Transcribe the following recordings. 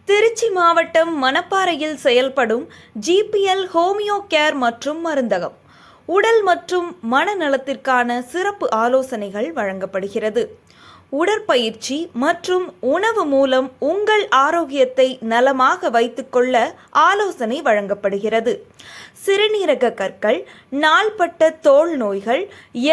திருச்சி மாவட்டம் மணப்பாறையில் செயல்படும் GPL homeo care மற்றும் மருந்தகம் உடல் மற்றும் மனநலத்திற்கான சிறப்பு ஆலோசனைகள் வழங்கப்படுகிறது. உடற்பயிற்சி மற்றும் உணவு மூலம் உங்கள் ஆரோக்கியத்தை நலமாக வைத்துக்கொள்ள ஆலோசனை வழங்கப்படுகிறது. சிறுநீரக கற்கள், நாள்பட்ட தோல் நோய்கள்,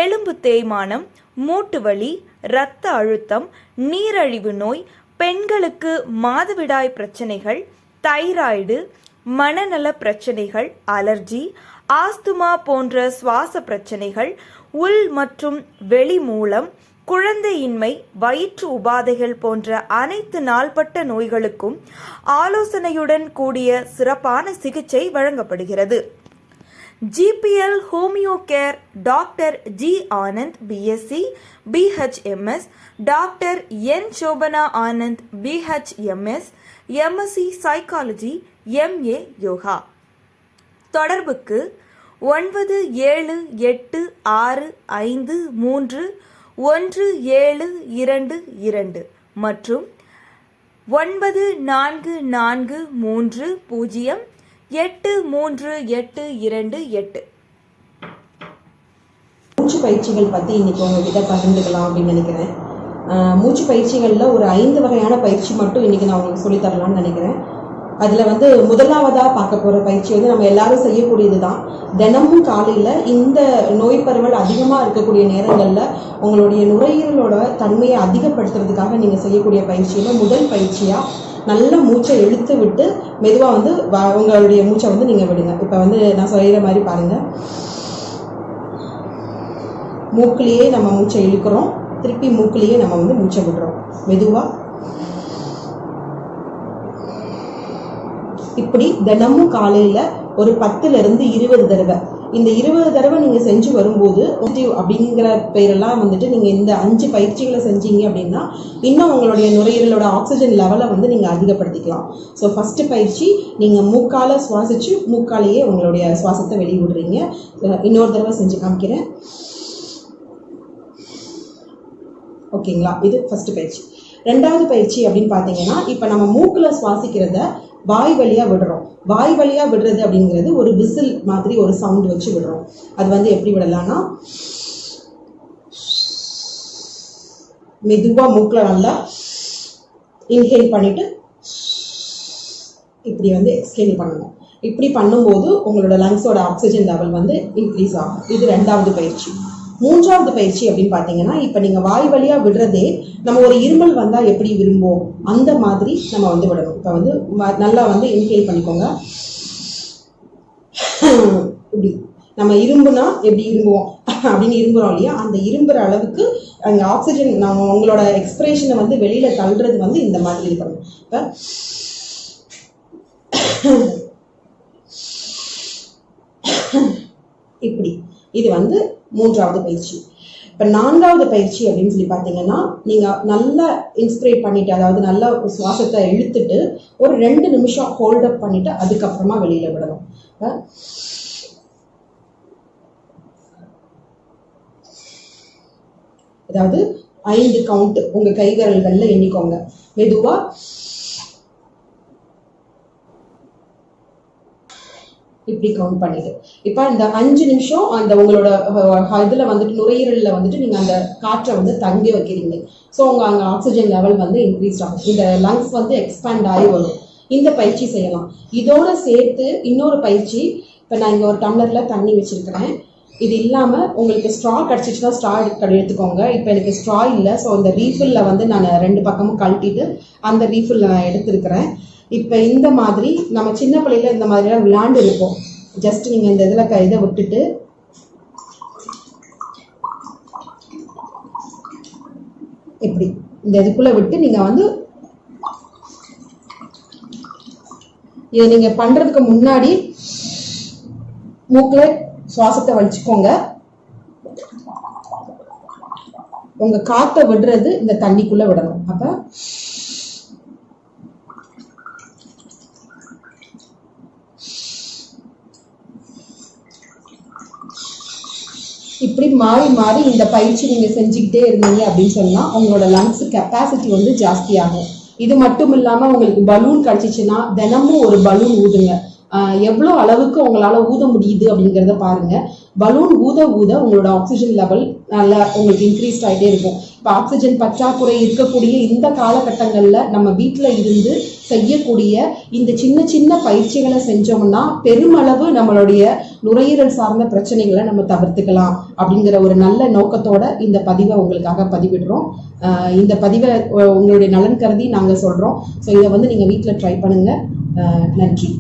எலும்பு தேய்மானம், மூட்டுவலி, இரத்த அழுத்தம், நீரழிவு நோய், பெண்களுக்கு மாதவிடாய் பிரச்சனைகள், தைராய்டு, மனநல பிரச்சனைகள், அலர்ஜி, ஆஸ்துமா போன்ற சுவாச பிரச்சனைகள், உள் மற்றும் வெளி மூலம், குழந்தையின்மை, வயிற்று உபாதைகள் போன்ற அனைத்து நாள்பட்ட நோய்களுக்கும் ஆலோசனையுடன் கூடிய சிறப்பான சிகிச்சை வழங்கப்படுகிறது. GPL homeo care doctor G. Anand BSc BHMS, doctor N. Shobana Anand BHMS, MSc psychology, MA yoga. தொடர்புக்கு 9786531722 மற்றும் 9440832828. மூச்சு பயிற்சிகள் பற்றி இன்னைக்கு உங்ககிட்ட பகிர்ந்துக்கலாம் அப்படின்னு நினைக்கிறேன். மூச்சு பயிற்சிகளில் ஒரு 5 வகையான பயிற்சி மட்டும் இன்னைக்கு நான் உங்களுக்கு சொல்லித்தரலாம்னு நினைக்கிறேன். அதில் முதலாவதாக பார்க்க போகிற பயிற்சி நம்ம எல்லாரும் செய்யக்கூடியது தான். தினமும் காலையில் இந்த நோய் பரவல் அதிகமாக இருக்கக்கூடிய நேரங்களில் உங்களுடைய நுரையீரலோட தன்மையை அதிகப்படுத்துறதுக்காக நீங்கள் செய்யக்கூடிய பயிற்சியில் முதல் பயிற்சியாக நல்ல மூச்சை இழுத்து விட்டு மெதுவாக உங்களுடைய மூச்சை நீங்கள் விடுங்க. இப்போ நான் சொல்கிற மாதிரி பாருங்கள். மூக்கிலேயே நம்ம மூச்சை இழுக்கிறோம், திருப்பி மூக்கிலேயே நம்ம மூச்சை விடுறோம். மெதுவாக இப்படி தினமும் காலையில ஒரு 10லிருந்து 20 தடவை, இந்த 20 தடவை நீங்க செஞ்சு வரும்போது அப்படிங்கிற பேரெல்லாம் நீங்க இந்த 5 பயிற்சிகளை செஞ்சீங்க அப்படின்னா இன்னும் உங்களுடைய நுரையீரலோட ஆக்சிஜன் லெவலை நீங்க அதிகப்படுத்திக்கலாம். ஸோ ஃபர்ஸ்ட் பயிற்சி, நீங்க மூக்கால சுவாசிச்சு மூக்காலேயே உங்களுடைய சுவாசத்தை வெளியிடுறீங்க. இன்னொரு தடவை செஞ்சு காமிக்கிறேன். ஓகேங்களா? இது ஃபர்ஸ்ட் பயிற்சி. ரெண்டாவது பயிற்சி அப்படின்னு பார்த்தீங்கன்னா, இப்போ நம்ம மூக்கில் சுவாசிக்கிறத வாய் வழியாக விடுறோம். வாய் வழியாக விடுறது அப்படிங்கிறது ஒரு விசில் மாதிரி ஒரு சவுண்ட் வச்சு விடுறோம். அது எப்படி விடலாம்னா, மெதுவாக மூக்கில் நல்லா இன்ஹேல் பண்ணிட்டு இப்படி எக்ஸ்ஹேல் பண்ணணும். இப்படி பண்ணும்போது உங்களோட லங்ஸோட ஆக்சிஜன் லெவல் இன்க்ரீஸ் ஆகும். இது ரெண்டாவது பயிற்சி. மூன்றாவது பயிற்சி அப்படின்னு பார்த்தீங்கன்னா, இப்போ நீங்கள் வாய் வழியாக விடுறதே நம்ம ஒரு இருமல் வந்தால் எப்படி விரும்புவோம் அந்த மாதிரி நம்ம விடணும். இப்போ நல்லா இன்ஹேல் பண்ணிக்கோங்க. இப்படி நம்ம இரும்புனா எப்படி இரும்புவோம் அப்படின்னு இரும்புறோம் இல்லையா, அந்த இரும்புற அளவுக்கு அங்கே ஆக்சிஜன் நம்ம உங்களோட எக்ஸ்பிரேஷனை வெளியில தள்ளுறது இந்த மாதிரி இது பண்ணணும். இப்போ இப்படி இது மூன்றாவது பயிற்சி. இப்போ நான்காவது பயிற்சி அப்படின்னு சொல்லி பார்த்தீங்கன்னா, நீங்கள் நல்லா இன்ஸ்பிரேட் பண்ணிட்டு, அதாவது நல்லா சுவாசத்தை இழுத்துட்டு ஒரு 2 நிமிஷம் ஹோல்ட் அப் பண்ணிட்டு அதுக்கப்புறமா வெளியில விடணும். அதாவது 5 கவுண்ட் உங்க கைவிரல்கள்ல எண்ணிக்கோங்க. மெதுவா இப்படி கவுண்ட் பண்ணிட்டு இப்ப இந்த 5 நிமிஷம் அந்த உங்களோட இதுல நுரையீரல்ல நீங்க அந்த காற்றை தங்கி வைக்கிறீங்க. ஸோ உங்க அங்க ஆக்சிஜன் லெவல் இன்க்ரீஸ் ஆகும். இந்த லங்ஸ் எக்ஸ்பேண்ட் ஆகி வரும். இந்த பயிற்சி செய்யலாம். இதோட சேர்த்து இன்னொரு பயிற்சி, இப்ப நான் இங்க ஒரு டம்ளர்ல தண்ணி வச்சிருக்கிறேன். இது இல்லாம உங்களுக்கு ஸ்ட்ரா கிடைச்சிச்சுன்னா ஸ்ட்ரா எடுத்துக்கோங்க. இப்ப எனக்கு ஸ்ட்ரா இல்லை. ஸோ இந்த ரீஃபில்ல நான் 2 பக்கமும் கழட்டிட்டு அந்த ரீஃபில் நான் எடுத்திருக்கிறேன். இப்போ இந்த மாதிரி நம்ம சின்ன பிள்ளையில இந்த மாதிரிலாம் விளையாண்டு இருப்போம். ஜஸ்ட் நீங்க இந்த இதை விட்டுட்டு இப்படி இந்த இதுக்குள்ள விட்டு நீங்க இதை நீங்க பண்றதுக்கு முன்னாடி மூக்குல சுவாசத்தை வச்சுக்கோங்க. உங்க காத்தை விடுறது இந்த தண்ணிக்குள்ள விடணும். அப்ப இப்படி மாறி மாறி இந்த பயிற்சி நீங்க செஞ்சுக்கிட்டே இருந்தீங்க அப்படின்னு சொன்னா உங்களோட லங்ஸ் கெப்பாசிட்டி ஜாஸ்தி ஆகும். இது மட்டும் இல்லாம உங்களுக்கு பலூன் கிடைச்சிச்சுன்னா தினமும் ஒரு பலூன் ஊதுங்க. எவ்வளவு அளவுக்கு உங்களால ஊத முடியுது அப்படிங்கிறத பாருங்க. பலூன் ஊத ஊத உங்களோட ஆக்சிஜன் லெவல் நல்லா உங்களுக்கு இன்க்ரீஸ் ஆகிட்டே இருக்கும். இப்போ ஆக்சிஜன் பற்றாக்குறை இருக்கக்கூடிய இந்த காலகட்டங்கள்ல நம்ம வீட்டில் இருந்து செய்யக்கூடிய இந்த சின்ன சின்ன பயிற்சிகளை செஞ்சோம்னா பெருமளவு நம்மளுடைய நுரையீரல் சார்ந்த பிரச்சனைகளை நம்ம தவிர்த்துக்கலாம் அப்படிங்கிற ஒரு நல்ல நோக்கத்தோட இந்த பதிவை உங்களுக்காக பதிவிடுறோம். இந்த பதிவை உங்களுடைய நலன் கருதி நாங்கள் சொல்றோம். ஸோ இதை வந்து நீங்க வீட்டில் ட்ரை பண்ணுங்க. நன்றி.